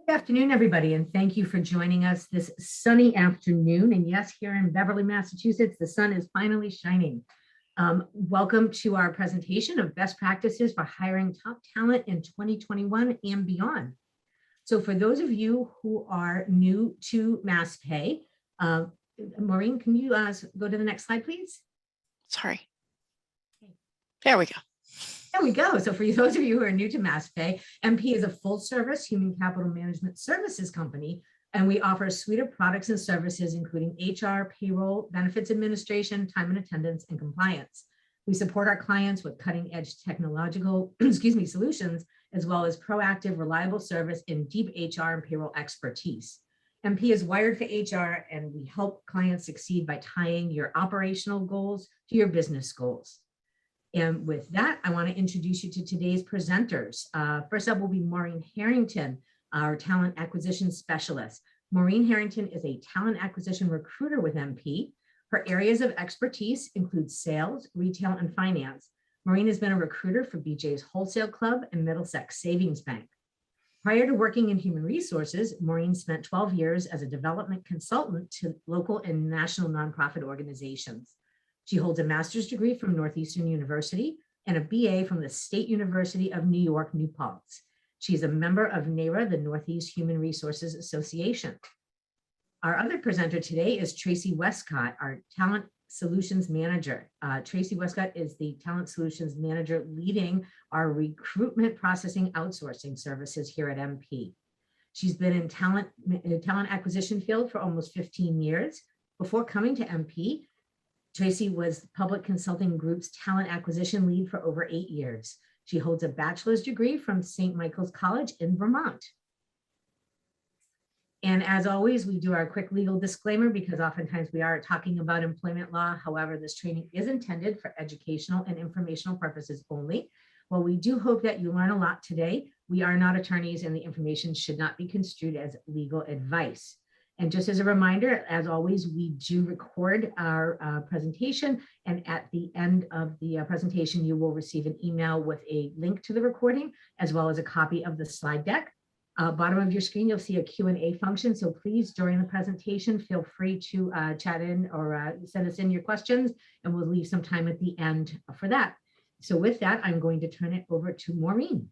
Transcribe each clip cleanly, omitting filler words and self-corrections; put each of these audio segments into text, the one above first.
Good afternoon, everybody, and thank you for joining us this sunny afternoon. And yes, here in Beverly, Massachusetts, the sun is finally shining. Welcome to our presentation of best practices for hiring top talent in 2021 and beyond. So for those of you who are new to MassPay, Maureen, can you go to the next slide, please? Sorry. There we go. There we go. So for those of you who are new to MassPay, MP is a full-service human capital management services company, and we offer a suite of products and services, including HR, payroll, benefits administration, time and attendance, and compliance. We support our clients with cutting-edge technological, solutions, as well as proactive, reliable service and deep HR and payroll expertise. MP is wired for HR, and we help clients succeed by tying your operational goals to your business goals. And with that, I want to introduce you to today's presenters. First up will be Maureen Harrington, our talent acquisition specialist. Maureen Harrington is a talent acquisition recruiter with MP. Her areas of expertise include sales, retail, and finance. Maureen has been a recruiter for BJ's Wholesale Club and Middlesex Savings Bank. Prior to working in human resources, Maureen spent 12 years as a development consultant to local and national nonprofit organizations. She holds a master's degree from Northeastern University and a BA from the State University of New York, New Paltz. She's a member of NARA, the Northeast Human Resources Association. Our other presenter today is Tracy Westcott, our Talent Solutions Manager. Tracy Westcott is the Talent Solutions Manager leading our recruitment processing outsourcing services here at MP. She's been in the talent acquisition field for almost 15 years. Before coming to MP, Tracy was Public Consulting Group's talent acquisition lead for over 8 years. She holds a bachelor's degree from St. Michael's College in Vermont. And as always, we do our quick legal disclaimer because oftentimes we are talking about employment law. However, this training is intended for educational and informational purposes only. While we do hope that you learn a lot today, we are not attorneys and the information should not be construed as legal advice. And just as a reminder, as always, we do record our presentation, and at the end of the presentation, you will receive an email with a link to the recording, as well as a copy of the slide deck. Bottom of your screen, you'll see a Q&A function, so please, during the presentation, feel free to chat in or send us in your questions, and we'll leave some time at the end for that. So with that, I'm going to turn it over to Maureen.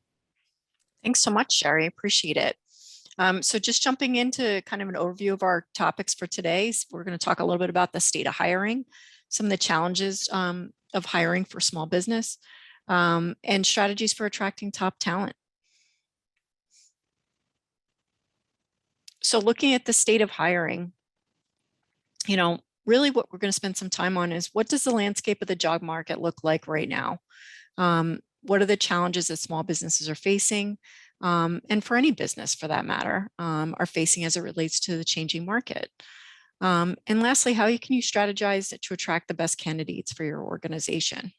Thanks so much, Sheri. Appreciate it. So just jumping into kind of an overview of our topics for today, we're going to talk a little bit about the state of hiring, some of the challenges of hiring for small business, and strategies for attracting top talent. So looking at the state of hiring, really what we're going to spend some time on is what does the landscape of the job market look like right now? What are the challenges that small businesses are facing? And for any business for that matter, are facing as it relates to the changing market. And lastly, how can you strategize to attract the best candidates for your organization?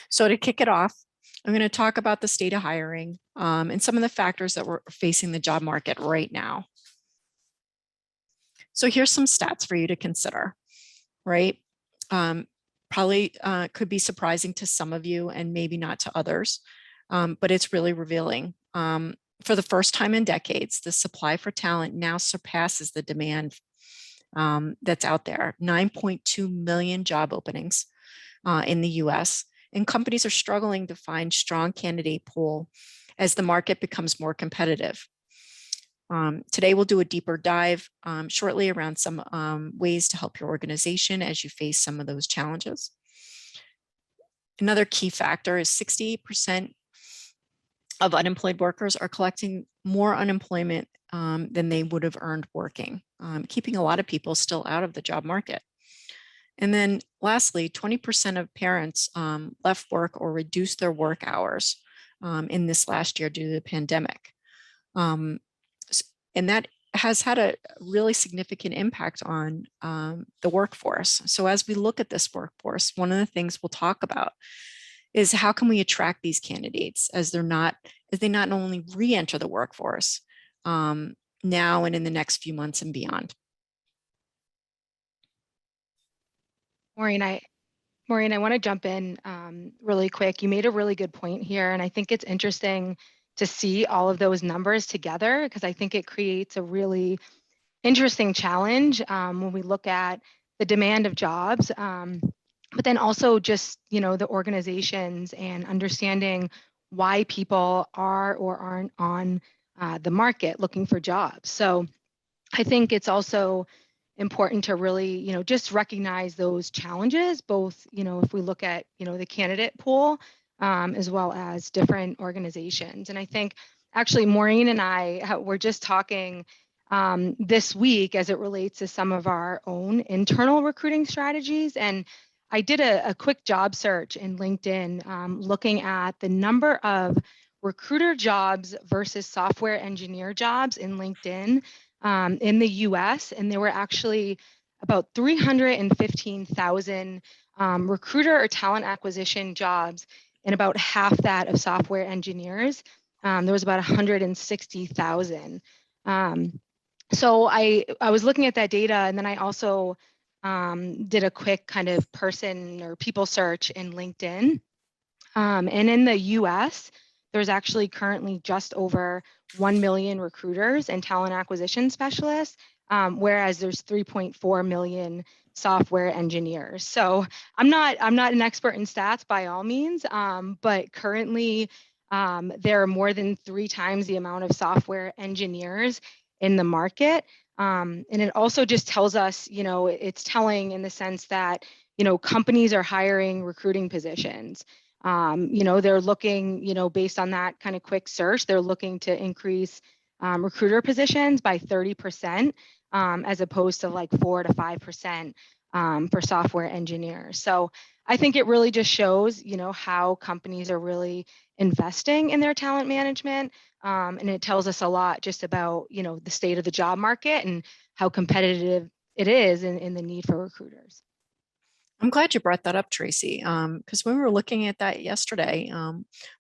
So to kick it off, I'm going to talk about the state of hiring and some of the factors that we're facing the job market right now. So here's some stats for you to consider, right? Probably could be surprising to some of you and maybe not to others, but it's really revealing. For the first time in decades, the supply for talent now surpasses the demand that's out there. 9.2 million job openings in the US, and companies are struggling to find strong candidate pool as the market becomes more competitive. Today, we'll do a deeper dive shortly around some ways to help your organization as you face some of those challenges. Another key factor is 68% of unemployed workers are collecting more unemployment than they would have earned working, keeping a lot of people still out of the job market. And then lastly, 20% of parents left work or reduced their work hours in this last year due to the pandemic. And that has had a really significant impact on the workforce. So as we look at this workforce, one of the things we'll talk about is how can we attract these candidates as they not only re-enter the workforce now and in the next few months and beyond. Maureen, I want to jump in really quick. You made a really good point here, and I think it's interesting to see all of those numbers together, because I think it creates a really interesting challenge when we look at the demand of jobs, but then also just, the organizations and understanding why people are or aren't on the market looking for jobs. So I think it's also important to really, just recognize those challenges, both, if we look at, the candidate pool, as well as different organizations. And I think actually Maureen and I were just talking this week as it relates to some of our own internal recruiting strategies. And I did a quick job search in LinkedIn, looking at the number of recruiter jobs versus software engineer jobs in LinkedIn in the US, and there were actually about 315,000 recruiter or talent acquisition jobs, and about half that of software engineers. There was about 160,000. So I was looking at that data, and then I also did a quick kind of person or people search in LinkedIn. And in the US, there's actually currently just over 1 million recruiters and talent acquisition specialists, whereas there's 3.4 million software engineers. So I'm not an expert in stats by all means, but currently there are more than 3 times the amount of software engineers in the market. And it also just tells us, it's telling in the sense that, companies are hiring recruiting positions. They're looking, based on that kind of quick search, they're looking to increase recruiter positions by 30%, as opposed to like 4 to 5% for software engineers. So I think it really just shows, how companies are really investing in their talent management. And it tells us a lot just about, the state of the job market and how competitive it is in the need for recruiters. I'm glad you brought that up, Tracy, because when we were looking at that yesterday,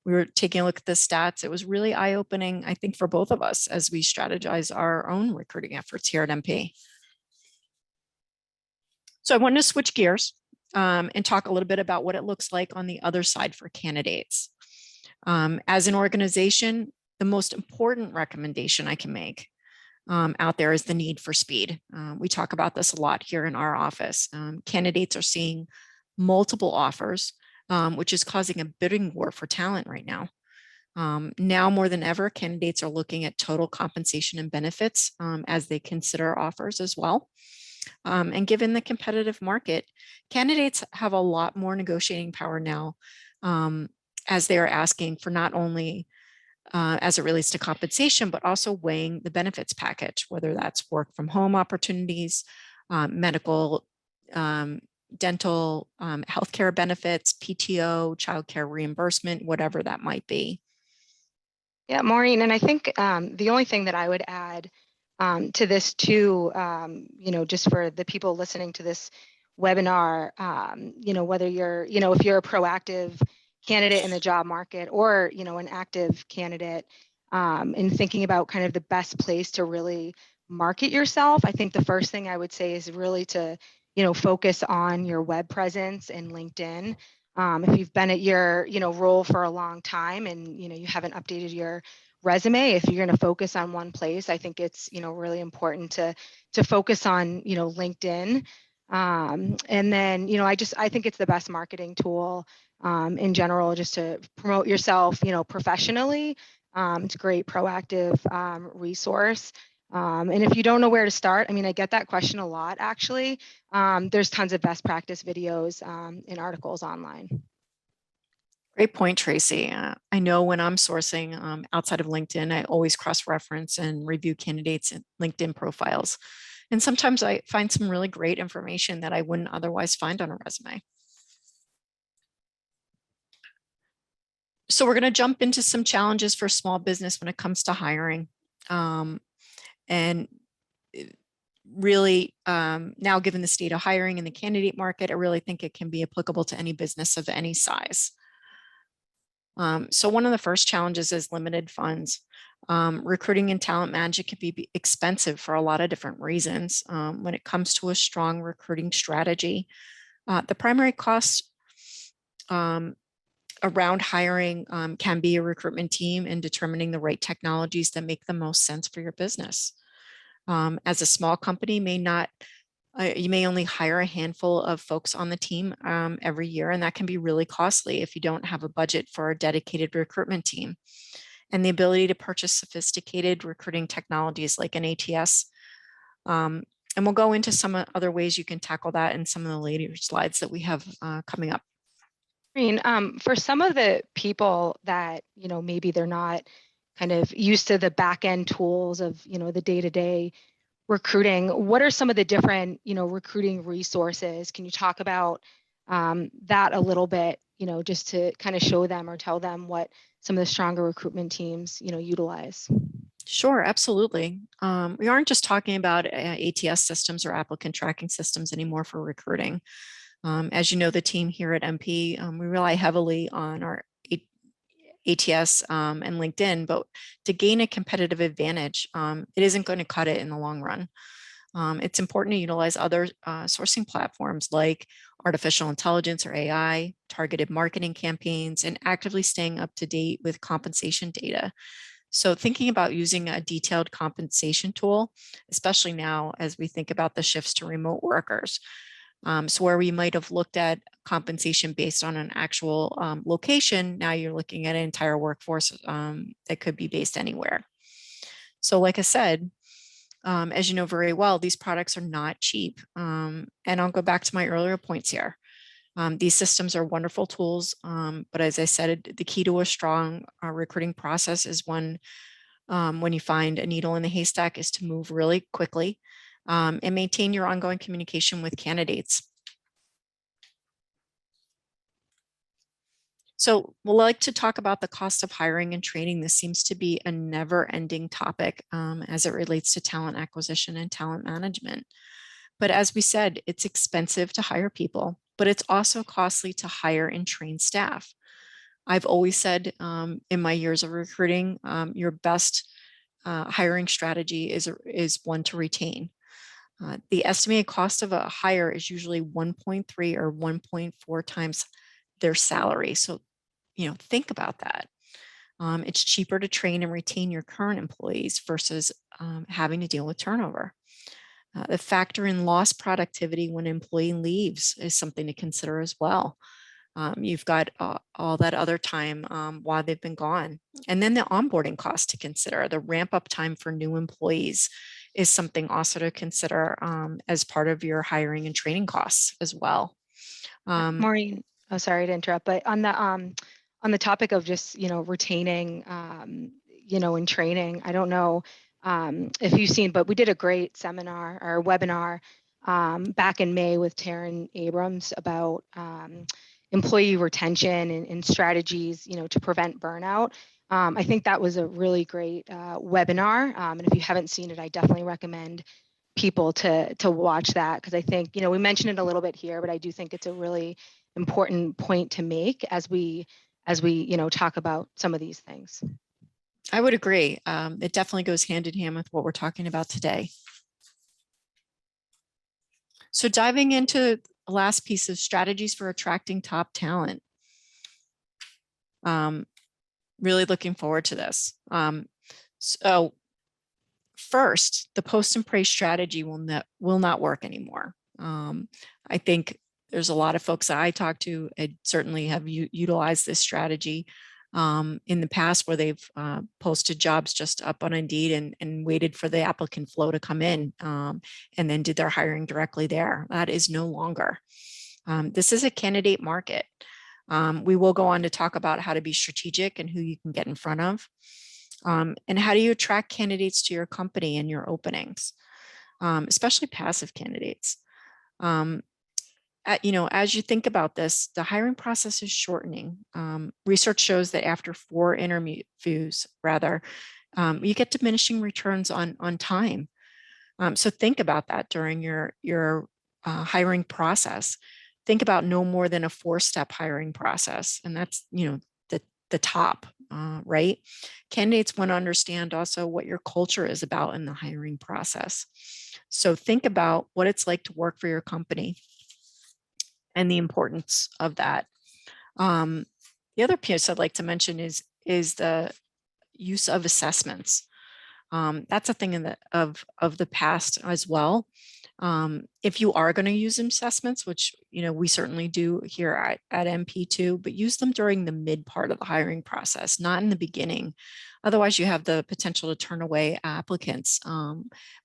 we were taking a look at the stats. It was really eye-opening, I think, for both of us as we strategize our own recruiting efforts here at MP. So I wanted to switch gears and talk a little bit about what it looks like on the other side for candidates. As an organization, the most important recommendation I can make out there is the need for speed. We talk about this a lot here in our office. Candidates are seeing multiple offers, which is causing a bidding war for talent right now. Now more than ever, candidates are looking at total compensation and benefits as they consider offers as well. And given the competitive market, candidates have a lot more negotiating power now as they are asking for not only as it relates to compensation, but also weighing the benefits package, whether that's work from home opportunities, medical, dental, healthcare benefits, PTO, childcare reimbursement, whatever that might be. Yeah, Maureen, and I think the only thing that I would add to this too, just for the people listening to this webinar, whether you're, if you're a proactive candidate in the job market or, an active candidate, in thinking about kind of the best place to really market yourself, I think the first thing I would say is really to, focus on your web presence in LinkedIn. If you've been at your, role for a long time and, you haven't updated your resume, if you're going to focus on one place, I think it's, really important to focus on, LinkedIn. And then, I think it's the best marketing tool in general, just to promote yourself, professionally. It's a great proactive resource. And if you don't know where to start, I get that question a lot, actually. There's tons of best practice videos and articles online. Great point, Tracy. I know when I'm sourcing outside of LinkedIn, I always cross-reference and review candidates' LinkedIn profiles. And sometimes I find some really great information that I wouldn't otherwise find on a resume. So we're going to jump into some challenges for small business when it comes to hiring. And really, now given the state of hiring in the candidate market, I really think it can be applicable to any business of any size. So one of the first challenges is limited funds. Recruiting and talent management can be expensive for a lot of different reasons. When it comes to a strong recruiting strategy, the primary costs around hiring can be a recruitment team and determining the right technologies that make the most sense for your business. As a small company, you may only hire a handful of folks on the team every year, and that can be really costly if you don't have a budget for a dedicated recruitment team. And the ability to purchase sophisticated recruiting technologies like an ATS. And we'll go into some other ways you can tackle that in some of the later slides that we have coming up. For some of the people that, maybe they're not kind of used to the back end tools of, the day-to-day recruiting, what are some of the different, recruiting resources? Can you talk about that a little bit, just to kind of show them or tell them what some of the stronger recruitment teams, utilize? Sure, absolutely. We aren't just talking about ATS systems or applicant tracking systems anymore for recruiting. As you know, the team here at MP, we rely heavily on our ATS and LinkedIn, but to gain a competitive advantage, it isn't going to cut it in the long run. It's important to utilize other sourcing platforms like artificial intelligence or AI, targeted marketing campaigns, and actively staying up to date with compensation data. So thinking about using a detailed compensation tool, especially now as we think about the shifts to remote workers. So where we might have looked at compensation based on an actual location, now you're looking at an entire workforce that could be based anywhere. So like I said, as you know very well, these products are not cheap. And I'll go back to my earlier points here. These systems are wonderful tools, but as I said, the key to a strong recruiting process is when you find a needle in the haystack is to move really quickly and maintain your ongoing communication with candidates. So we'll like to talk about the cost of hiring and training. This seems to be a never-ending topic as it relates to talent acquisition and talent management. But as we said, it's expensive to hire people, but it's also costly to hire and train staff. I've always said in my years of recruiting, your best hiring strategy is one to retain. The estimated cost of a hire is usually 1.3 or 1.4 times their salary. So, think about that. It's cheaper to train and retain your current employees versus having to deal with turnover. The factor in lost productivity when an employee leaves is something to consider as well. You've got all that other time while they've been gone. And then the onboarding cost to consider. The ramp up time for new employees is something also to consider as part of your hiring and training costs as well. Maureen, oh, sorry to interrupt, but on the topic of just, retaining, and training, I don't know if you've seen, but we did a great seminar or webinar back in May with Taryn Abrams about employee retention and strategies, to prevent burnout. I think that was a really great webinar. And if you haven't seen it, I definitely recommend people to watch that, because I think, we mentioned it a little bit here, but I do think it's a really important point to make as we talk about some of these things. I would agree. It definitely goes hand in hand with what we're talking about today. So diving into the last piece of strategies for attracting top talent. Really looking forward to this. So first, the post and pray strategy will not work anymore. I think there's a lot of folks that I talk to and certainly have utilized this strategy in the past, where they've posted jobs just up on Indeed and waited for the applicant flow to come in and then did their hiring directly there. That is no longer. This is a candidate market. We will go on to talk about how to be strategic and who you can get in front of. And how do you attract candidates to your company and your openings, especially passive candidates. As you think about this, the hiring process is shortening. Research shows that after 4 interviews, you get diminishing returns on time. So think about that during your hiring process. Think about no more than a 4-step hiring process, and that's the top, right? Candidates want to understand also what your culture is about in the hiring process. So think about what it's like to work for your company and the importance of that. The other piece I'd like to mention is the use of assessments. That's a thing of the past as well. If you are going to use assessments, which we certainly do here at MP2, but use them during the mid part of the hiring process, not in the beginning. Otherwise, you have the potential to turn away applicants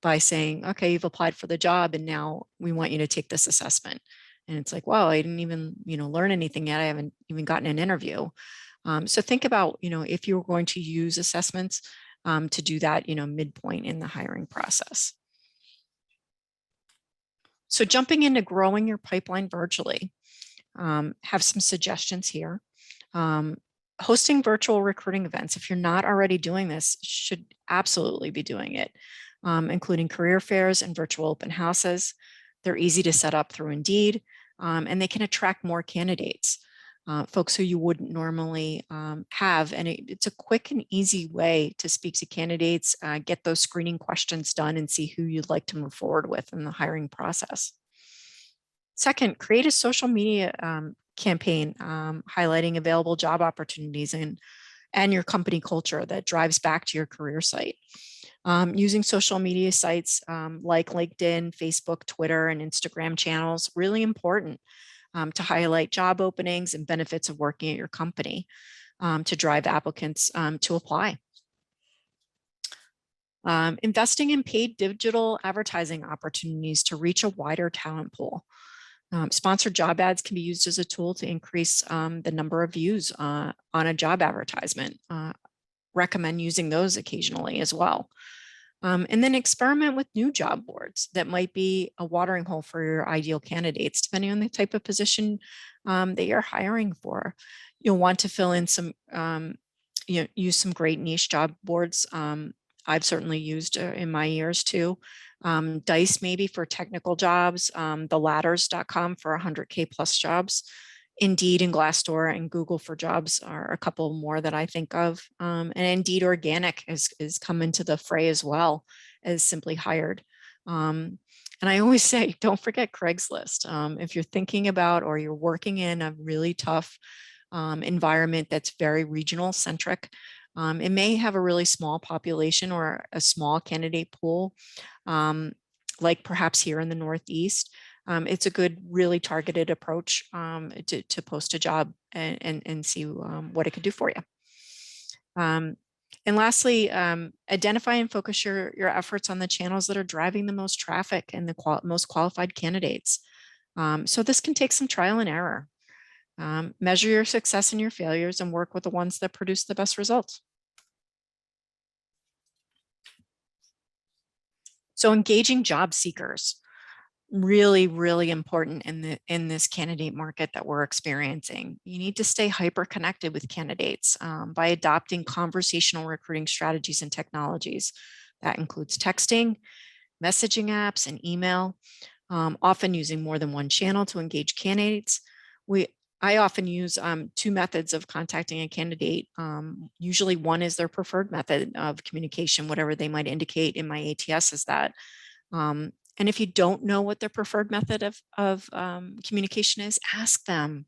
by saying, okay, you've applied for the job and now we want you to take this assessment. And it's like, well, I didn't even learn anything yet. I haven't even gotten an interview. So think about, if you're going to use assessments, to do that, midpoint in the hiring process. So jumping into growing your pipeline virtually, have some suggestions here. Hosting virtual recruiting events, if you're not already doing this, should absolutely be doing it, including career fairs and virtual open houses. They're easy to set up through Indeed, and they can attract more candidates. Folks who you wouldn't normally have. And it's a quick and easy way to speak to candidates, get those screening questions done and see who you'd like to move forward with in the hiring process. Second, create a social media campaign highlighting available job opportunities and your company culture that drives back to your career site. Using social media sites like LinkedIn, Facebook, Twitter, and Instagram channels, really important. To highlight job openings and benefits of working at your company, to drive applicants to apply. Investing in paid digital advertising opportunities to reach a wider talent pool. Sponsored job ads can be used as a tool to increase the number of views on a job advertisement. Recommend using those occasionally as well. And then experiment with new job boards that might be a watering hole for your ideal candidates, depending on the type of position that you're hiring for. You'll want to fill in some, use some great niche job boards. I've certainly used in my years too. Dice maybe for technical jobs, theladders.com for 100K plus jobs. Indeed and Glassdoor and Google for Jobs are a couple more that I think of. And Indeed Organic is come into the fray as well as Simply Hired. And I always say, don't forget Craigslist. If you're thinking about or you're working in a really tough environment that's very regional centric, it may have a really small population or a small candidate pool, like perhaps here in the Northeast. It's a good, really targeted approach to post a job and see what it could do for you. And lastly, identify and focus your efforts on the channels that are driving the most traffic and the most qualified candidates. So this can take some trial and error. Measure your success and your failures and work with the ones that produce the best results. So engaging job seekers. Really, really important in this candidate market that we're experiencing. You need to stay hyper connected with candidates by adopting conversational recruiting strategies and technologies. That includes texting, messaging apps, and email, often using more than one channel to engage candidates. I often use two methods of contacting a candidate. Usually one is their preferred method of communication, whatever they might indicate in my ATS is that. And if you don't know what their preferred method of communication is, ask them.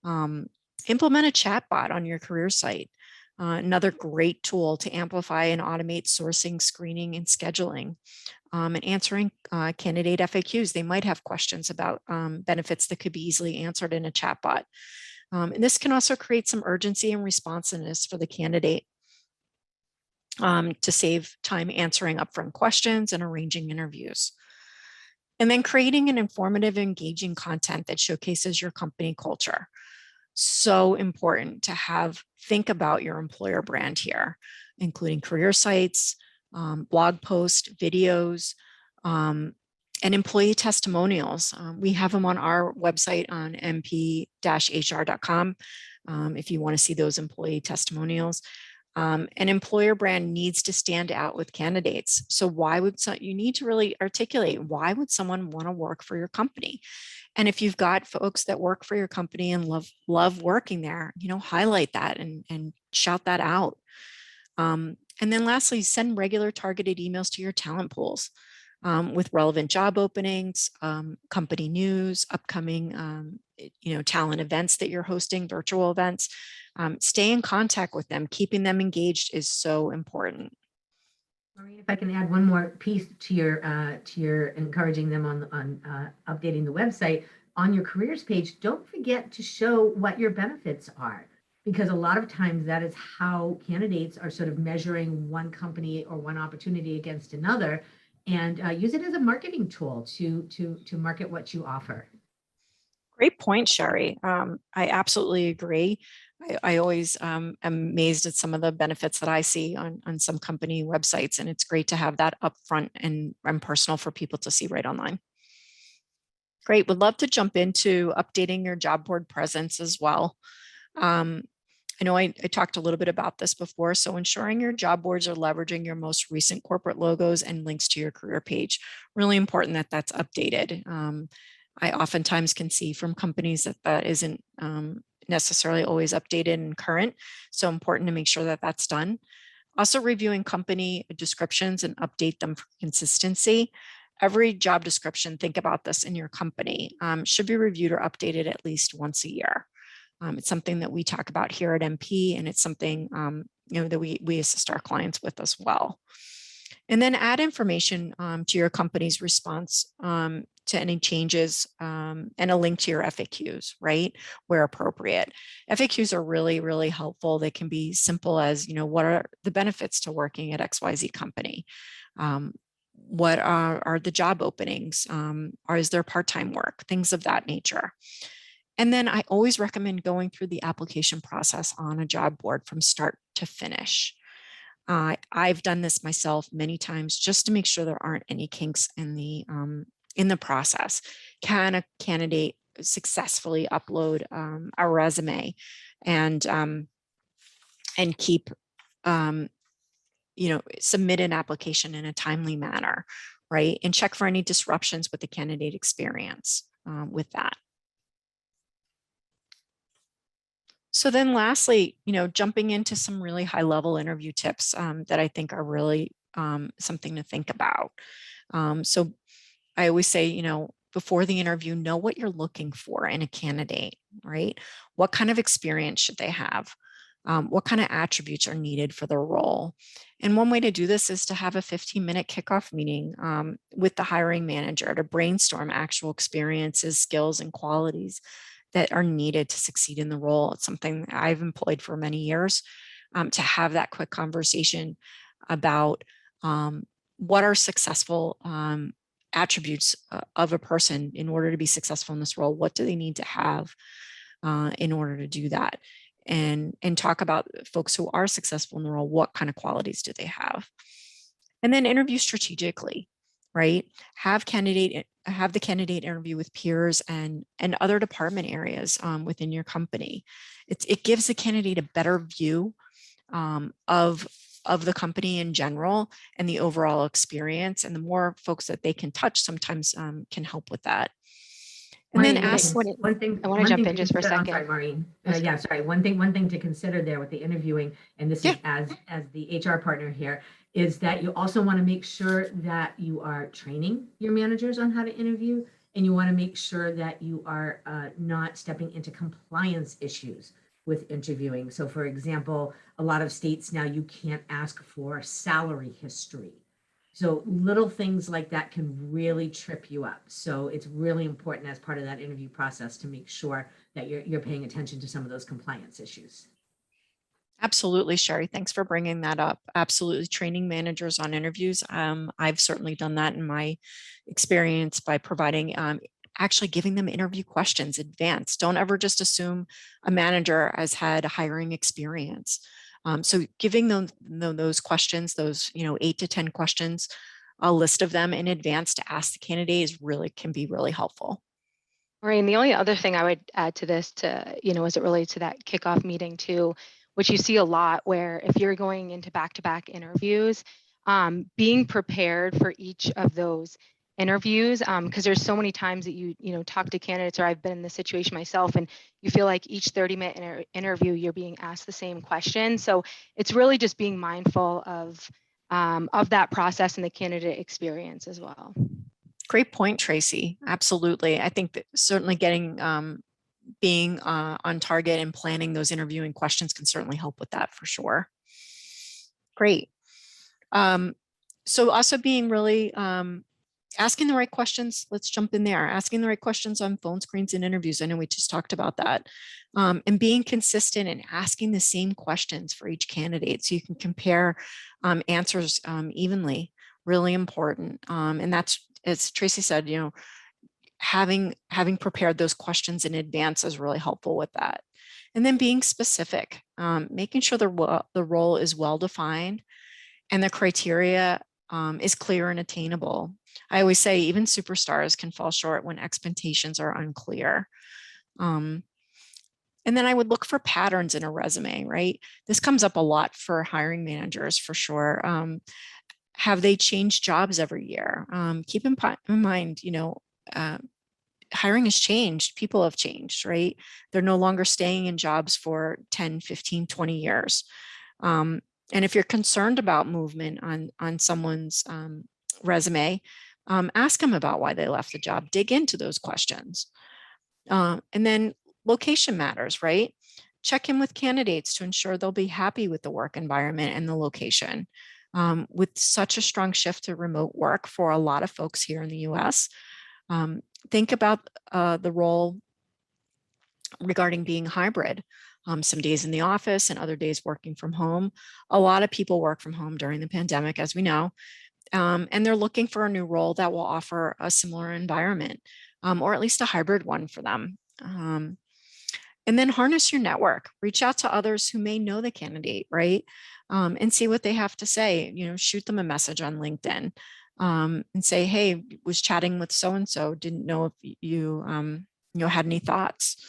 Implement a chatbot on your career site. Another great tool to amplify and automate sourcing, screening, and scheduling. And answering candidate FAQs. They might have questions about benefits that could be easily answered in a chatbot. And this can also create some urgency and responsiveness for the candidate. To save time answering upfront questions and arranging interviews. And then creating an informative, engaging content that showcases your company culture. So important to think about your employer brand here, including career sites, blog posts, videos, and employee testimonials. We have them on our website on mp-hr.com if you want to see those employee testimonials. An employer brand needs to stand out with candidates. So you need to really articulate, why would someone want to work for your company? And if you've got folks that work for your company and love working there, highlight that and shout that out. And then lastly, send regular targeted emails to your talent pools. with relevant job openings, company news, upcoming talent events that you're hosting, virtual events. Stay in contact with them. Keeping them engaged is so important. Maureen, if I can add one more piece to your encouraging them on updating the website, on your careers page, don't forget to show what your benefits are, because a lot of times that is how candidates are sort of measuring one company or one opportunity against another, and use it as a marketing tool to market what you offer. Great point, Sheri. I absolutely agree. I always am amazed at some of the benefits that I see on some company websites, and it's great to have that upfront and personal for people to see right online. Great. Would love to jump into updating your job board presence as well. I know I talked a little bit about this before, so ensuring your job boards are leveraging your most recent corporate logos and links to your career page. Really important that that's updated. I oftentimes can see from companies that isn't necessarily always updated and current, so important to make sure that that's done. Also reviewing company descriptions and update them for consistency. Every job description, think about this in your company, should be reviewed or updated at least once a year. It's something that we talk about here at MP, and it's something that we assist our clients with as well. And then add information to your company's response to any changes and a link to your FAQs, right, where appropriate. FAQs are really, really helpful. They can be simple as, what are the benefits to working at XYZ company? What are the job openings? Or is there part-time work? Things of that nature. And then I always recommend going through the application process on a job board from start to finish. I've done this myself many times just to make sure there aren't any kinks in the process. Can a candidate successfully upload a resume and keep submit an application in a timely manner, right? And check for any disruptions with the candidate experience with that. So then lastly, jumping into some really high level interview tips that I think are really something to think about. So I always say, before the interview, know what you're looking for in a candidate, right? What kind of experience should they have? What kind of attributes are needed for the role? And one way to do this is to have a 15-minute kickoff meeting with the hiring manager to brainstorm actual experiences, skills, and qualities that are needed to succeed in the role. It's something that I've employed for many years, to have that quick conversation about what are successful attributes of a person in order to be successful in this role. What do they need to have in order to do that? And talk about folks who are successful in the role. What kind of qualities do they have? And then interview strategically, right? Have the candidate interview with peers and other department areas within your company. It gives the candidate a better view of the company in general and the overall experience. And the more folks that they can touch sometimes can help with that. And Maureen, then ask one thing. I want to jump in just for a second. I'm sorry, Maureen. Yeah, sorry. One thing to consider there with the interviewing, and this is as the HR partner here, is that you also want to make sure that you are training your managers on how to interview, and you want to make sure that you are not stepping into compliance issues with interviewing. So for example, a lot of states now, you can't ask for salary history. So little things like that can really trip you up. So it's really important as part of that interview process to make sure that you're paying attention to some of those compliance issues. Absolutely, Sheri. Thanks for bringing that up. Absolutely. Training managers on interviews. I've certainly done that in my experience by providing, actually giving them interview questions advanced. Don't ever just assume a manager has had a hiring experience. So giving them those questions, those 8 to 10 questions, a list of them in advance to ask the candidate can be really helpful. Maureen, the only other thing I would add to this, as it relates to that kickoff meeting too, which you see a lot, where if you're going into back-to-back interviews, being prepared for each of those interviews, because there's so many times that you talk to candidates, or I've been in this situation myself, and you feel like each 30-minute interview you're being asked the same question. So it's really just being mindful of of that process and the candidate experience as well. Great point, Tracy. Absolutely. I think that certainly getting being on target and planning those interviewing questions can certainly help with that for sure. Great. So also being really asking the right questions. Let's jump in there. Asking the right questions on phone screens and interviews. I know we just talked about that. And being consistent and asking the same questions for each candidate so you can compare answers evenly. Really important. And that's, as Tracy said, you know, having prepared those questions in advance is really helpful with that. And then being specific, making sure the role is well defined and the criteria is clear and attainable. I always say even superstars can fall short when expectations are unclear. And then I would look for patterns in a resume, right? This comes up a lot for hiring managers for sure. Have they changed jobs every year? Keep in mind, you know, hiring has changed. People have changed, right? They're no longer staying in jobs for 10, 15, 20 years. And if you're concerned about movement on someone's resume, ask them about why they left the job. Dig into those questions. And then location matters, right? Check in with candidates to ensure they'll be happy with the work environment and the location. With such a strong shift to remote work for a lot of folks here in the US, think about the role regarding being hybrid. Some days in the office and other days working from home. A lot of people work from home during the pandemic, as we know, and they're looking for a new role that will offer a similar environment, or at least a hybrid one for them. And then harness your network. Reach out to others who may know the candidate, right? And see what they have to say. You know, shoot them a message on LinkedIn and say, "Hey, was chatting with so and so. Didn't know if you had any thoughts."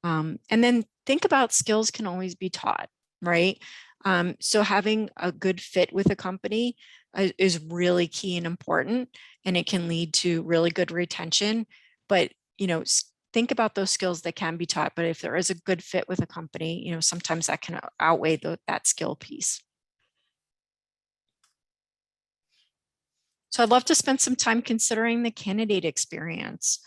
And then think about skills can always be taught, right? So having a good fit with a company is really key and important, and it can lead to really good retention. But, you know, think about those skills that can be taught. But if there is a good fit with a company, you know, sometimes that can outweigh that skill piece. So I'd love to spend some time considering the candidate experience.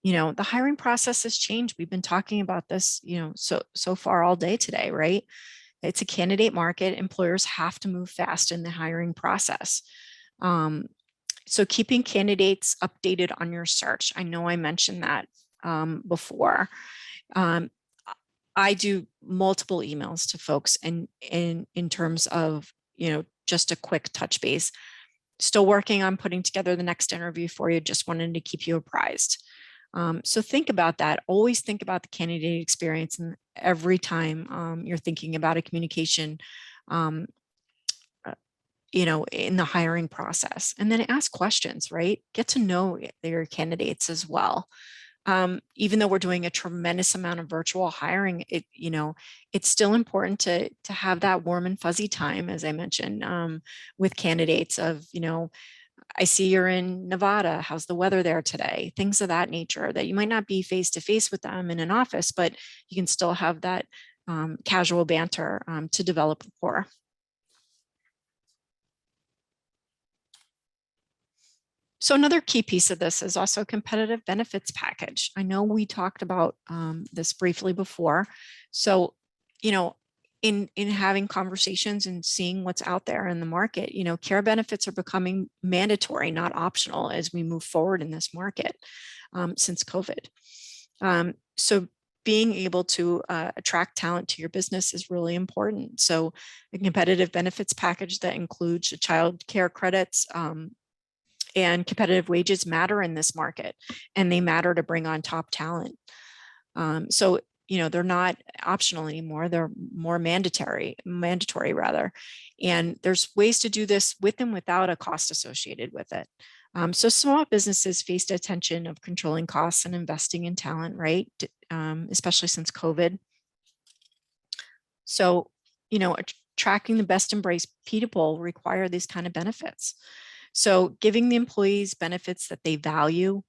You know, the hiring process has changed. We've been talking about this, you know, so far all day today, right? It's a candidate market. Employers have to move fast in the hiring process. So keeping candidates updated on your search. I know I mentioned that before. I do multiple emails to folks and in terms of, you know, just a quick touch base. Still working on putting together the next interview for you. Just wanted to keep you apprised. So think about that. Always think about the candidate experience, and every time you're thinking about a communication, you know, in the hiring process. And then ask questions, right? Get to know your candidates as well. Even though we're doing a tremendous amount of virtual hiring, you know, it's still important to have that warm and fuzzy time, as I mentioned, with candidates of, you know, I see you're in Nevada. How's the weather there today? Things of that nature that you might not be face to face with them in an office, but you can still have that casual banter to develop rapport. So another key piece of this is also a competitive benefits package. I know we talked about this briefly before. So, you know, in having conversations and seeing what's out there in the market, you know, care benefits are becoming mandatory, not optional, as we move forward in this market since COVID. So being able to attract talent to your business is really important. So a competitive benefits package that includes child care credits and competitive wages matter in this market, and they matter to bring on top talent. So, you know, they're not optional anymore. They're more mandatory rather. And there's ways to do this with and without a cost associated with it. So small businesses faced a tension of controlling costs and investing in talent, right? Especially since COVID. So, you know, attracting the best embraced people require these kind of benefits. So giving the employees benefits that they value,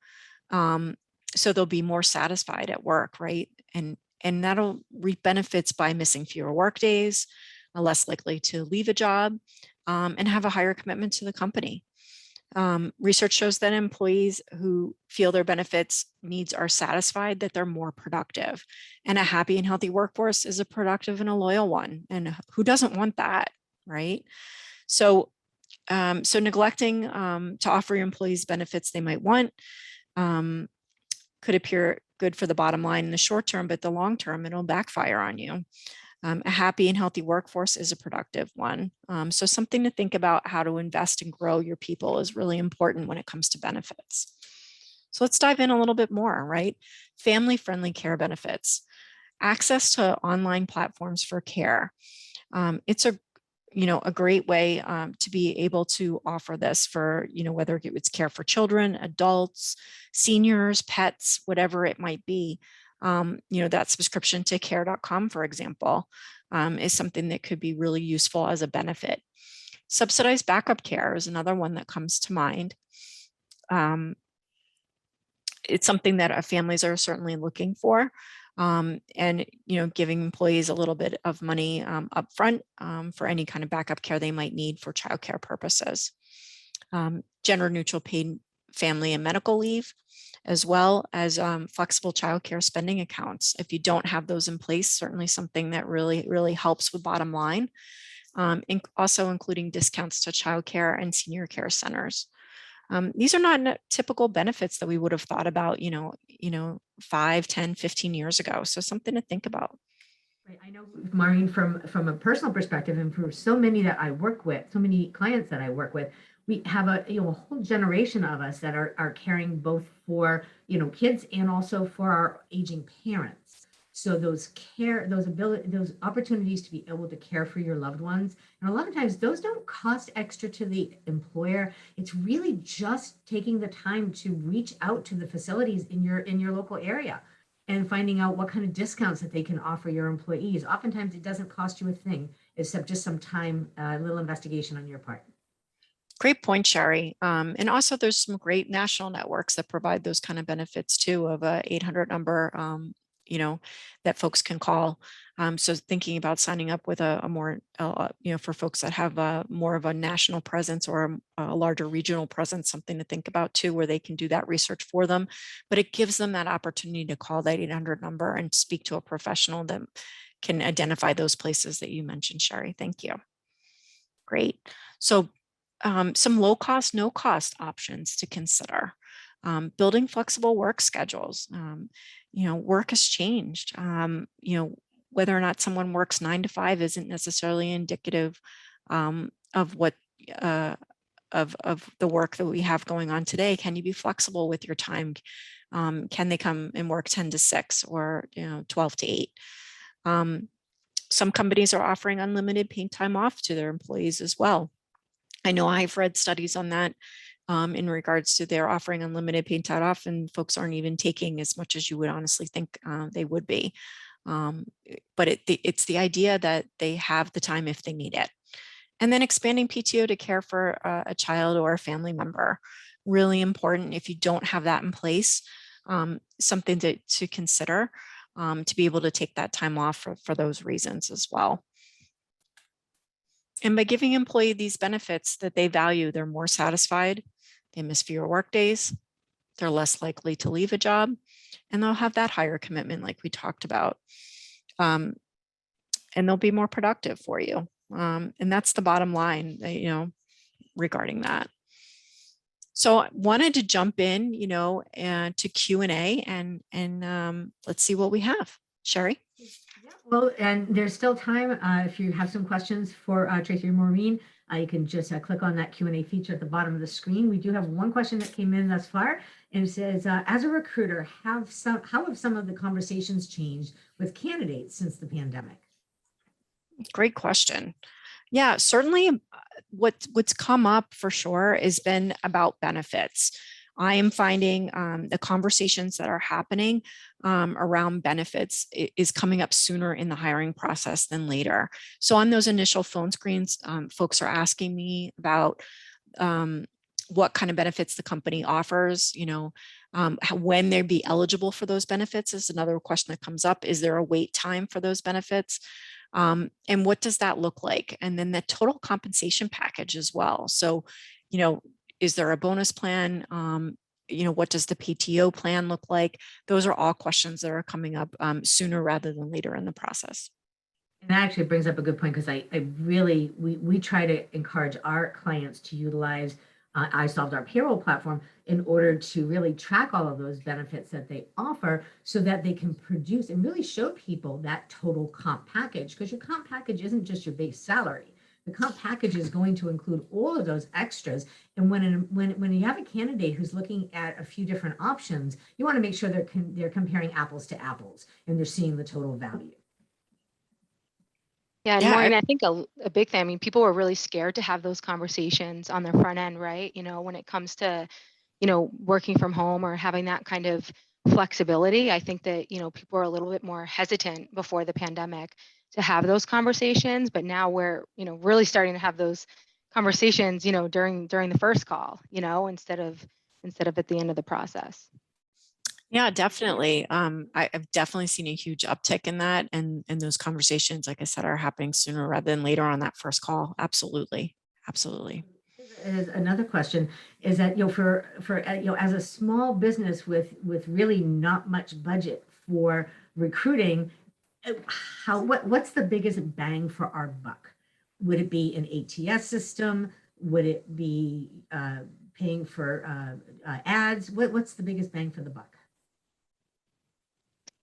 so they'll be more satisfied at work, right? And that'll reap benefits by missing fewer work days, are less likely to leave a job, and have a higher commitment to the company. Research shows that employees who feel their benefits needs are satisfied, that they're more productive. And a happy and healthy workforce is a productive and a loyal one. And who doesn't want that, right? So, neglecting to offer your employees benefits they might want could appear good for the bottom line in the short term, but the long term, it'll backfire on you. A happy and healthy workforce is a productive one. So something to think about, how to invest and grow your people is really important when it comes to benefits. So let's dive in a little bit more, right? Family-friendly care benefits. Access to online platforms for care. It's a great way to be able to offer this for, whether it's care for children, adults, seniors, pets, whatever it might be. That subscription to care.com, for example, is something that could be really useful as a benefit. Subsidized backup care is another one that comes to mind. It's something that families are certainly looking for. And giving employees a little bit of money up front for any kind of backup care they might need for childcare purposes. Gender neutral paid family and medical leave, as well as flexible childcare spending accounts. If you don't have those in place, certainly something that really, really helps with bottom line. And also including discounts to childcare and senior care centers. These are not typical benefits that we would have thought about, 5, 10, 15 years ago. So something to think about. Right. I know, Maureen, from a personal perspective, and for so many that I work with, so many clients that I work with, we have a whole generation of us that are caring both for, kids and also for our aging parents. So those opportunities to be able to care for your loved ones. And a lot of times those don't cost extra to the employer. It's really just taking the time to reach out to the facilities in your local area and finding out what kind of discounts that they can offer your employees. Oftentimes it doesn't cost you a thing, except just some time, a little investigation on your part. Great point, Sheri. And also there's some great national networks that provide those kind of benefits too, of a 800 number, that folks can call. So thinking about signing up with a more, for folks that have more of a national presence or a larger regional presence, something to think about too, where they can do that research for them. But it gives them that opportunity to call that 800 number and speak to a professional that can identify those places that you mentioned, Sheri. Thank you. Great. So some low cost, no cost options to consider. Building flexible work schedules. Work has changed. Whether or not someone works 9 to 5 isn't necessarily indicative of what of the work that we have going on today. Can you be flexible with your time? Can they come and work 10 to 6 or 12 to 8? Some companies are offering unlimited paid time off to their employees as well. I know I've read studies on that in regards to their offering unlimited paid time off, and folks aren't even taking as much as you would honestly think they would be. But it's the idea that they have the time if they need it. And then expanding PTO to care for a child or a family member. Really important if you don't have that in place, something to consider to be able to take that time off for those reasons as well. And by giving employee these benefits that they value, they're more satisfied, they miss fewer work days, they're less likely to leave a job, and they'll have that higher commitment like we talked about. And they'll be more productive for you. And that's the bottom line, regarding that. So I wanted to jump in, to Q&A and let's see what we have. Sheri? Yeah, well, and there's still time. If you have some questions for Tracy or Maureen, you can just click on that Q&A feature at the bottom of the screen. We do have one question that came in thus far, and it says, as a recruiter, how have some of the conversations changed with candidates since the pandemic? Great question. Yeah, certainly what's come up for sure has been about benefits. I am finding the conversations that are happening around benefits is coming up sooner in the hiring process than later. So on those initial phone screens, folks are asking me about what kind of benefits the company offers, when they'd be eligible for those benefits is another question that comes up. Is there a wait time for those benefits? And what does that look like? And then the total compensation package as well. So, is there a bonus plan? What does the PTO plan look like? Those are all questions that are coming up sooner rather than later in the process. And that actually brings up a good point because we try to encourage our clients to utilize iSolved, our payroll platform, in order to really track all of those benefits that they offer so that they can produce and really show people that total comp package, because your comp package isn't just your base salary. The comp package is going to include all of those extras. And when you have a candidate who's looking at a few different options, you want to make sure they're comparing apples to apples and they're seeing the total value. Yeah, and Yeah, Maureen, I think a big thing, I mean, people were really scared to have those conversations on their front end, right? When it comes to, working from home or having that kind of flexibility, I think that, people are a little bit more hesitant before the pandemic to have those conversations, but now we're, really starting to have those conversations, during the first call, instead of at the end of the process. Yeah, definitely. I've definitely seen a huge uptick in that, and those conversations, like I said, are happening sooner rather than later on that first call. Absolutely, absolutely. Is another question is that for as a small business with really not much budget for recruiting, what's the biggest bang for our buck? Would it be an ATS system? Would it be paying for ads? What's the biggest bang for the buck?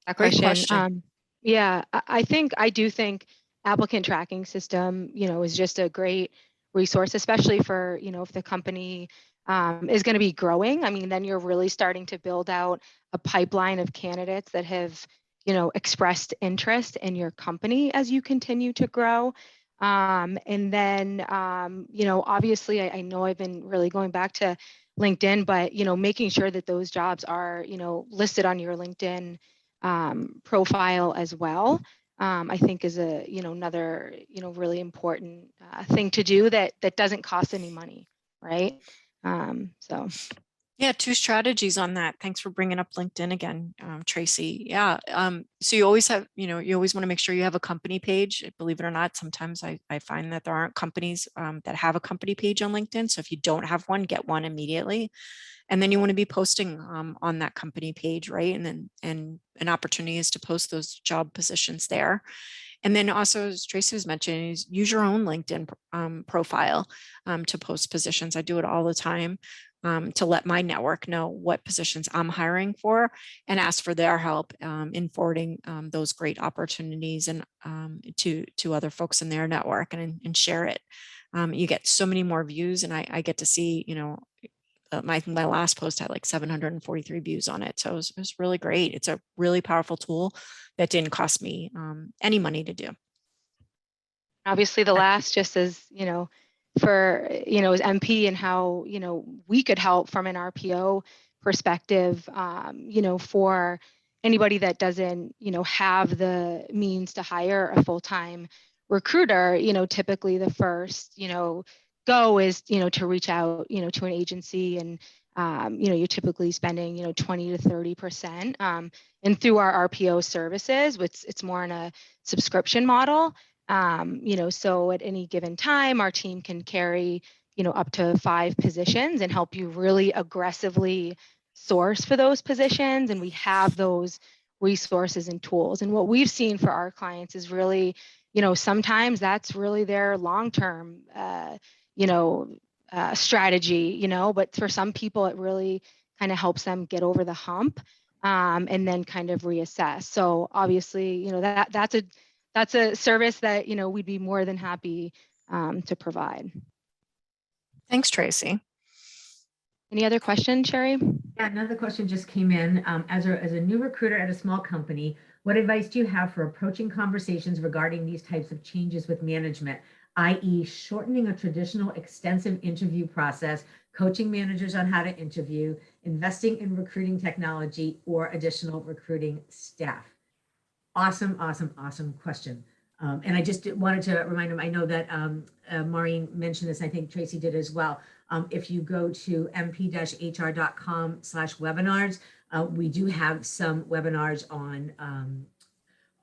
That Great question. question. Yeah, I do think applicant tracking system, is just a great resource, especially for, if the company is going to be growing. I mean, then you're really starting to build out a pipeline of candidates that have, expressed interest in your company as you continue to grow. And then, obviously, I know I've been really going back to LinkedIn, but, making sure that those jobs are, listed on your LinkedIn profile as well, I think is another, really important thing to do that doesn't cost any money, right? So. Yeah, two strategies on that. Thanks for bringing up LinkedIn again, Tracy. Yeah. So you always have, you always want to make sure you have a company page. Believe it or not, sometimes I find that there aren't companies that have a company page on LinkedIn. So if you don't have one, get one immediately. And then you want to be posting on that company page, right? And an opportunity is to post those job positions there. And then also, as Tracy was mentioning, is use your own LinkedIn profile to post positions. I do it all the time to let my network know what positions I'm hiring for and ask for their help in forwarding those great opportunities and to other folks in their network and share it. You get so many more views, and I get to see, my last post had like 743 views on it. So it was really great. It's a really powerful tool that didn't cost me any money to do. Obviously the last, just as, for, as MP and how, we could help from an RPO perspective, for anybody that doesn't, have the means to hire a full-time recruiter, typically the first, go is, to reach out, to an agency, and, you're typically spending, 20 to 30%. And through our RPO services, which it's more in a subscription model. So at any given time, our team can carry, up to 5 positions and help you really aggressively source for those positions. And we have those resources and tools. And what we've seen for our clients is really, sometimes that's really their long-term, strategy, but for some people, it really kind of helps them get over the hump and then kind of reassess. So obviously, that's a service that, we'd be more than happy to provide. Thanks, Tracy. Any other questions, Sheri? Yeah, another question just came in. As a new recruiter at a small company, what advice do you have for approaching conversations regarding these types of changes with management, i.e. shortening a traditional extensive interview process, coaching managers on how to interview, investing in recruiting technology, or additional recruiting staff? Awesome, awesome, awesome question. And I just wanted to remind them, I know that Maureen mentioned this, I think Tracy did as well. If you go to mp-hr.com/webinars, we do have some webinars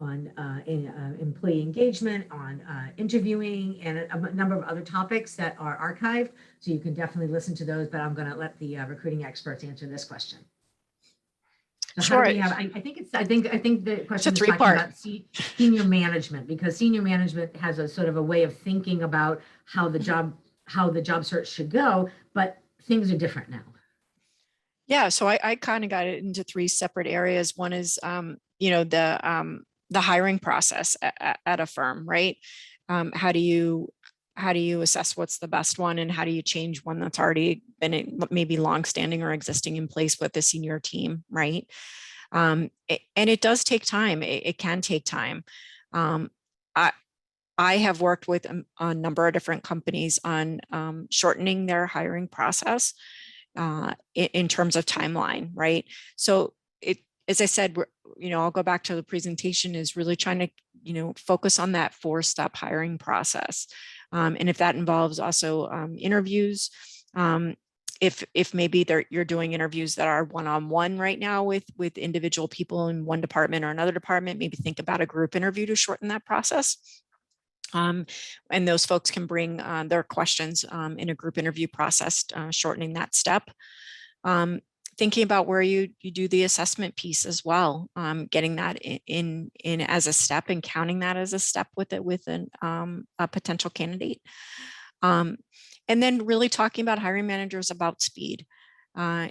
employee engagement, on interviewing, and a number of other topics that are archived. So you can definitely listen to those, but I'm going to let the recruiting experts answer this question. So how Sure. do we have, I think the question is talking three-part. about senior management, because senior management has a sort of a way of thinking about how the job search should go, but things are different now. Yeah, so I kind of got it into three separate areas. One is, the hiring process at a firm, right? How do you assess what's the best one, and how do you change one that's already been maybe longstanding or existing in place with the senior team, right? And it does take time. It can take time. I have worked with a number of different companies on shortening their hiring process in terms of timeline, right? So as I said, I'll go back to the presentation, is really trying to, focus on that 4-step hiring process. And if that involves also interviews, if maybe you're doing interviews that are one-on-one right now with individual people in one department or another department, maybe think about a group interview to shorten that process. And those folks can bring their questions in a group interview process, shortening that step. Thinking about where you do the assessment piece as well, getting that in as a step and counting that as a step with a potential candidate. And then really talking about hiring managers about speed. I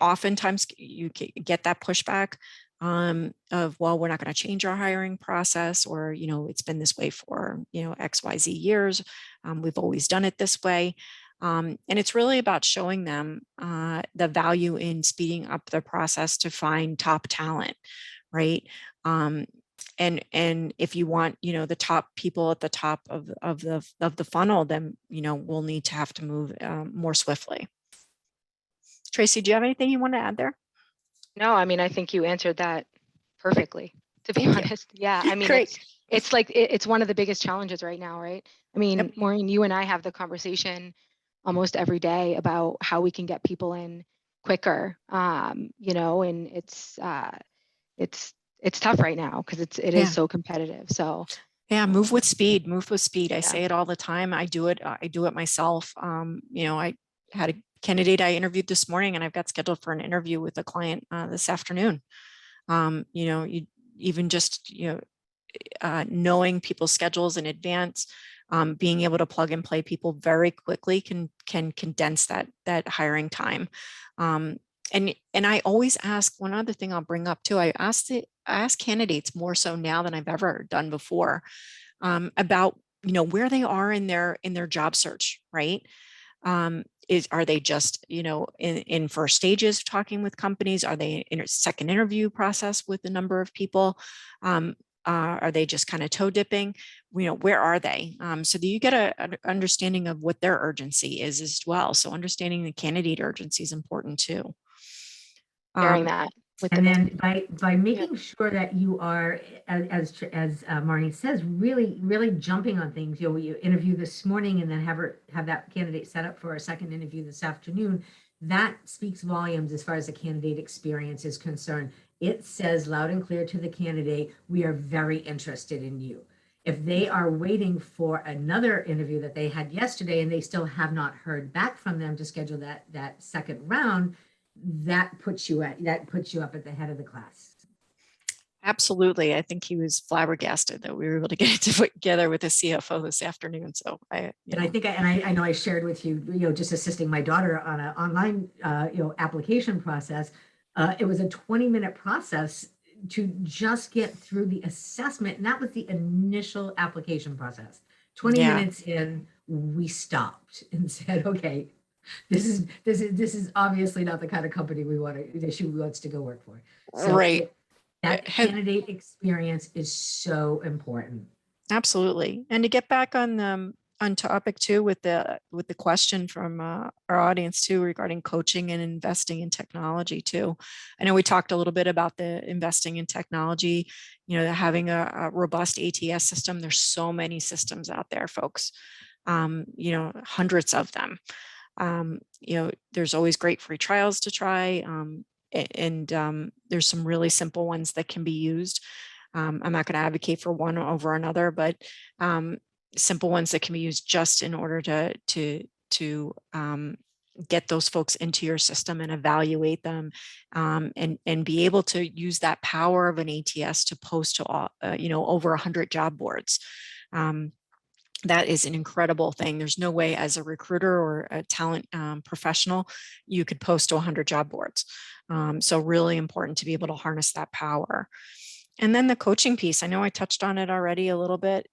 oftentimes you get that pushback of, well, we're not going to change our hiring process, or, it's been this way for, XYZ years. We've always done it this way. And it's really about showing them the value in speeding up the process to find top talent, right? And if you want, the top people at the top of the funnel, then, we'll need to have to move more swiftly. Tracy, do you have anything you want to add there? No, I mean, I think you answered that perfectly, to be honest. Yeah, I mean, Great. it's like, it's one of the biggest challenges right now, right? I mean, Yep. Maureen, you and I have the conversation almost every day about how we can get people in quicker, and it's tough right now because it is so competitive. So yeah, move with speed. I Yeah. say it all the time. I do it myself. I had a candidate I interviewed this morning, and I've got scheduled for an interview with a client this afternoon. You even just, knowing people's schedules in advance, being able to plug and play people very quickly can condense that hiring time. And I always ask, one other thing I'll bring up too, I ask candidates more so now than I've ever done before, about, where they are in their job search, right? Are they just, in first stages of talking with companies? Are they in a second interview process with a number of people? Are they just kind of toe dipping? Where are they? So that you get an understanding of what their urgency is as well. So understanding the candidate urgency is important too. Sharing that with And them. then by making sure that you are, as Maureen says, really jumping on things. You interview this morning and then have that candidate set up for a second interview this afternoon. That speaks volumes as far as the candidate experience is concerned. It says loud and clear to the candidate, we are very interested in you. If they are waiting for another interview that they had yesterday and they still have not heard back from them to schedule that second round, that puts you up at the head of the class. Absolutely. I think he was flabbergasted that we were able to get together with the CFO this afternoon. So I know I shared with you, just assisting my daughter on an online, application process. It was a 20-minute process to just get through the assessment. And that was the initial application process. 20 minutes in, we stopped and said, okay, this is obviously not the kind of company that she wants to go work for. So right. That candidate experience is so important. Absolutely. And to get back on topic too, with the question from our audience too, regarding coaching and investing in technology too. I know we talked a little bit about the investing in technology, having a robust ATS system. There's so many systems out there, folks, hundreds of them. There's always great free trials to try. there's some really simple ones that can be used. I'm not going to advocate for one over another, but simple ones that can be used just in order to get those folks into your system and evaluate them, and be able to use that power of an ATS to post to all, over 100 job boards. That is an incredible thing. There's no way as a recruiter or a talent professional, you could post to 100 job boards. So really important to be able to harness that power. And then the coaching piece, I know I touched on it already a little bit,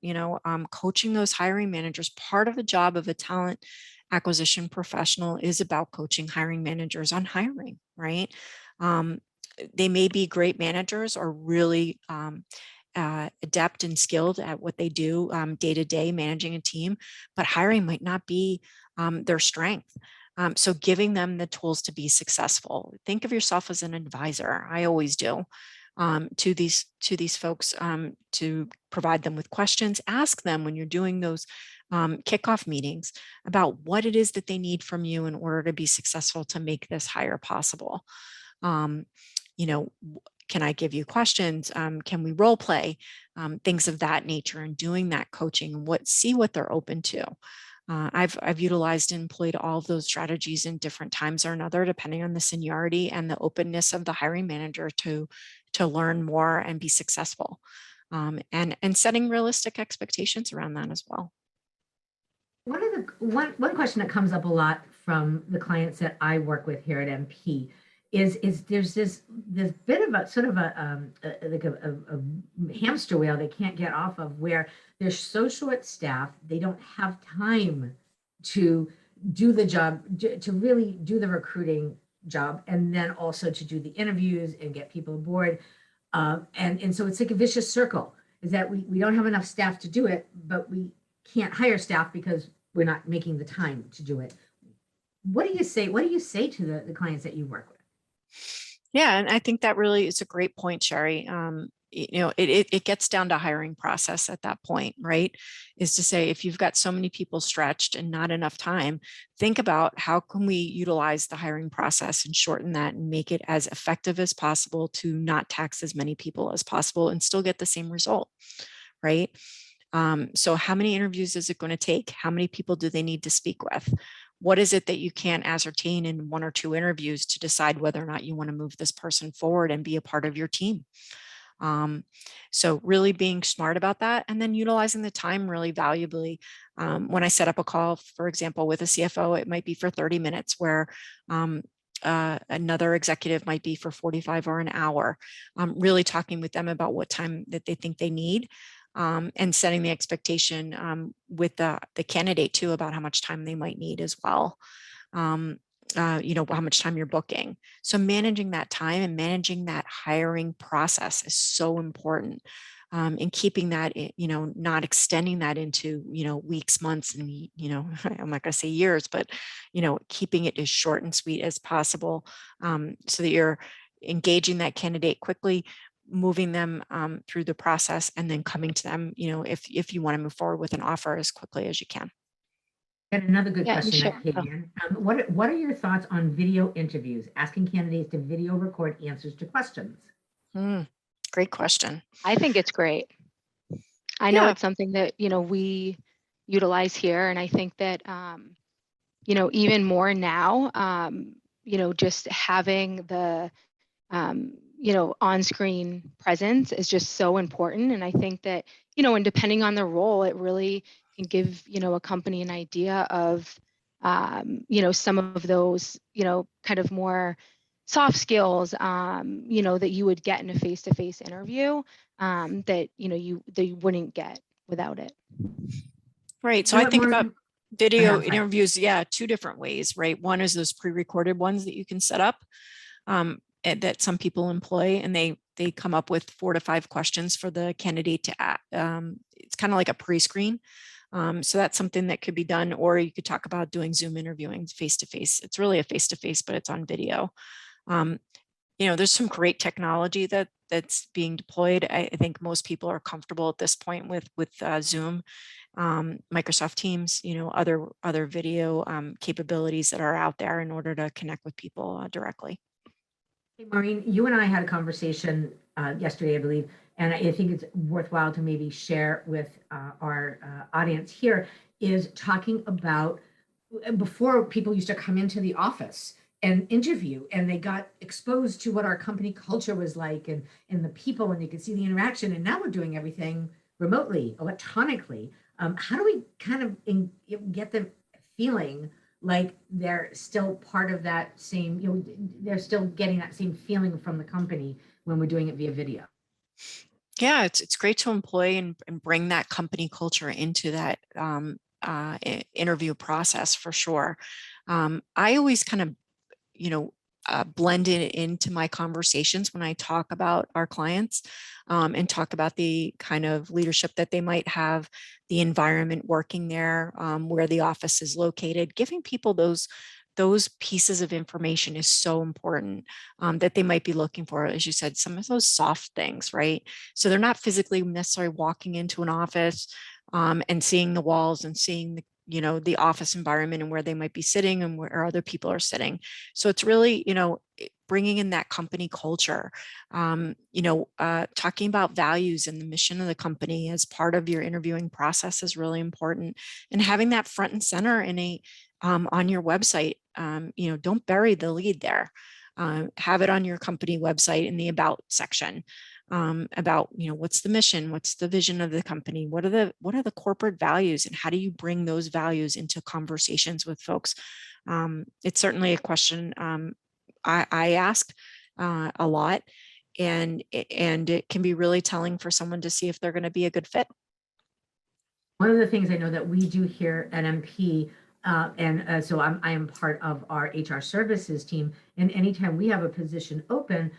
coaching those hiring managers. Part of the job of a talent acquisition professional is about coaching hiring managers on hiring, right? They may be great managers or really adept and skilled at what they do day to day, managing a team, but hiring might not be their strength. So giving them the tools to be successful. Think of yourself as an advisor. I always do. To these folks, to provide them with questions. Ask them when you're doing those kickoff meetings about what it is that they need from you in order to be successful to make this hire possible. Can I give you questions? Can we role play? Things of that nature, and doing that coaching and see what they're open to. I've utilized and employed all of those strategies in different times or another, depending on the seniority and the openness of the hiring manager to learn more and be successful, and setting realistic expectations around that as well. One question that comes up a lot from the clients that I work with here at MP is there's this bit of a sort of a hamster wheel they can't get off of, where they're so short staffed, they don't have time to do the job, to really do the recruiting job, and then also to do the interviews and get people aboard. And so it's like a vicious circle, is that we don't have enough staff to do it, but we can't hire staff because we're not making the time to do it. What do you say? What do you say to the clients that you work with? Yeah, and I think that really is a great point, Sheri. It gets down to hiring process at that point, right? Is to say, if you've got so many people stretched and not enough time, think about how can we utilize the hiring process and shorten that and make it as effective as possible to not tax as many people as possible and still get the same result, right? So how many interviews is it going to take? How many people do they need to speak with? What is it that you can't ascertain in 1 or 2 interviews to decide whether or not you want to move this person forward and be a part of your team? So really being smart about that, and then utilizing the time really valuably. When I set up a call, for example, with a CFO, it might be for 30 minutes, where another executive might be for 45 or an hour, really talking with them about what time that they think they need. And setting the expectation with the candidate too about how much time they might need as well. How much time you're booking. So managing that time and managing that hiring process is so important. And keeping that, not extending that into, weeks, months, and, I'm not going to say years, but, keeping it as short and sweet as possible, so that you're engaging that candidate quickly, moving them through the process, and then coming to them, if you want to move forward with an offer as quickly as you can. And another good question sure. that came in. What are your thoughts on video interviews, asking candidates to video record answers to questions? Great question. I think it's great. I know it's something that, we utilize here. And I think that, even more now, just having the, on-screen presence is just so important. And I think that, and depending on the role, it really can give, a company an idea of, some of those, kind of more soft skills, that you would get in a face-to-face interview, that, you wouldn't get without it. Right. So I think about video interviews, 2 different ways, right? One is those pre-recorded ones that you can set up, that some people employ, and they come up with 4 to 5 questions for the candidate to ask. It's kind of like a pre-screen. So that's something that could be done, or you could talk about doing Zoom interviewing face-to-face. It's really a face-to-face, but it's on video. There's some great technology that's being deployed. I think most people are comfortable at this point with Zoom, Microsoft Teams, other video capabilities that are out there in order to connect with people directly. Hey, Maureen, you and I had a conversation yesterday, I believe, and I think it's worthwhile to maybe share with our audience here, is talking about before people used to come into the office and interview, and they got exposed to what our company culture was like, and the people, and you could see the interaction. And now we're doing everything remotely, electronically. How do we kind of get them feeling like they're still part of that same, they're still getting that same feeling from the company when we're doing it via video? Yeah, it's great to employ and bring that company culture into that interview process for sure. I always kind of, blend it into my conversations when I talk about our clients, and talk about the kind of leadership that they might have, the environment working there, where the office is located. Giving people those pieces of information is so important, that they might be looking for, as you said, some of those soft things, right? So they're not physically necessarily walking into an office, and seeing the walls and seeing the office environment and where they might be sitting and where other people are sitting. So it's really, bringing in that company culture, talking about values and the mission of the company as part of your interviewing process is really important. And having that front and center on your website. Don't bury the lead there. Have it on your company website in the about section, about what's the mission, what's the vision of the company, what are the corporate values, and how do you bring those values into conversations with folks. It's certainly a question I ask a lot, and it can be really telling for someone to see if they're going to be a good fit. One of the things I know that we do here at MP, and so I am part of our HR services team, and anytime we have a position open,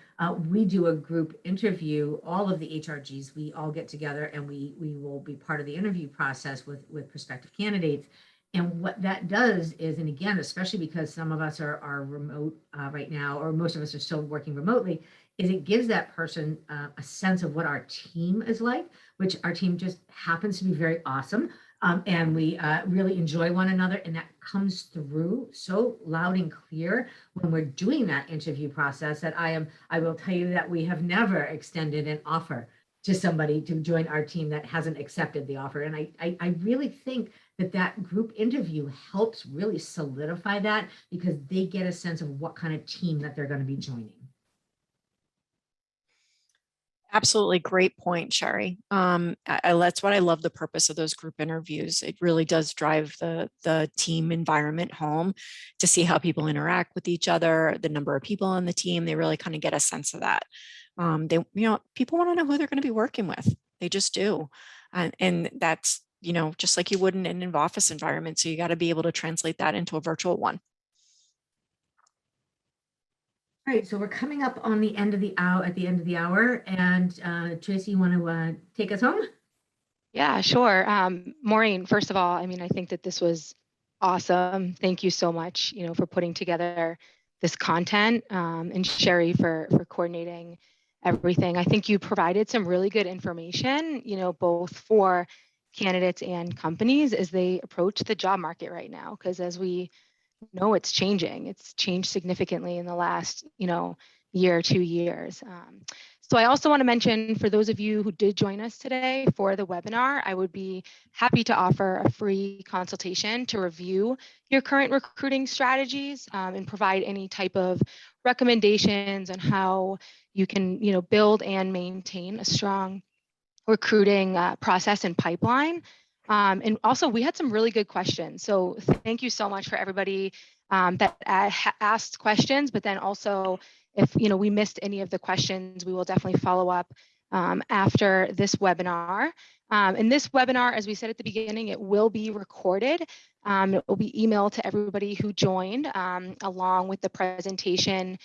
we do a group interview. All of the HRGs, we all get together and we will be part of the interview process with prospective candidates. And what that does is, and again, especially because some of us are remote right now, or most of us are still working remotely, is it gives that person a sense of what our team is like, which our team just happens to be very awesome. And we really enjoy one another, and that comes through so loud and clear when we're doing that interview process that I will tell you that we have never extended an offer to somebody to join our team that hasn't accepted the offer. And I really think that group interview helps really solidify that, because they get a sense of what kind of team that they're going to be joining. Absolutely, great point, Sheri. That's what I love, the purpose of those group interviews. It really does drive the team environment home, to see how people interact with each other, the number of people on the team. They really kind of get a sense of that. People want to know who they're going to be working with. They just do, and that's just like you would in an office environment. So you got to be able to translate that into a virtual one. All right, so we're coming up on the end of the hour, and Tracy, you want to take us home? Yeah, sure. Maureen, first of all, I think that this was awesome. Thank you so much, for putting together this content, and Sheri for coordinating everything. I think you provided some really good information, both for candidates and companies as they approach the job market right now, because as we know, it's changing. It's changed significantly in the last, year or 2 years. So I also want to mention, for those of you who did join us today for the webinar, I would be happy to offer a free consultation to review your current recruiting strategies, and provide any type of recommendations on how you can, build and maintain a strong recruiting process and pipeline. And also, we had some really good questions. So thank you so much for everybody that asked questions, but then also, if we missed any of the questions, we will definitely follow up after this webinar. And this webinar, as we said at the beginning, it will be recorded. It will be emailed to everybody who joined, along with the presentation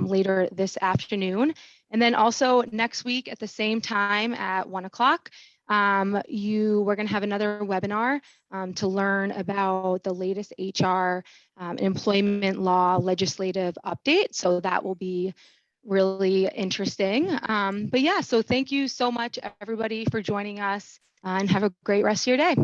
later this afternoon. And then also next week at the same time at 1 o'clock, we're going to have another webinar to learn about the latest HR employment law legislative update. So that will be really interesting. But yeah, so thank you so much, everybody, for joining us, and have a great rest of your day.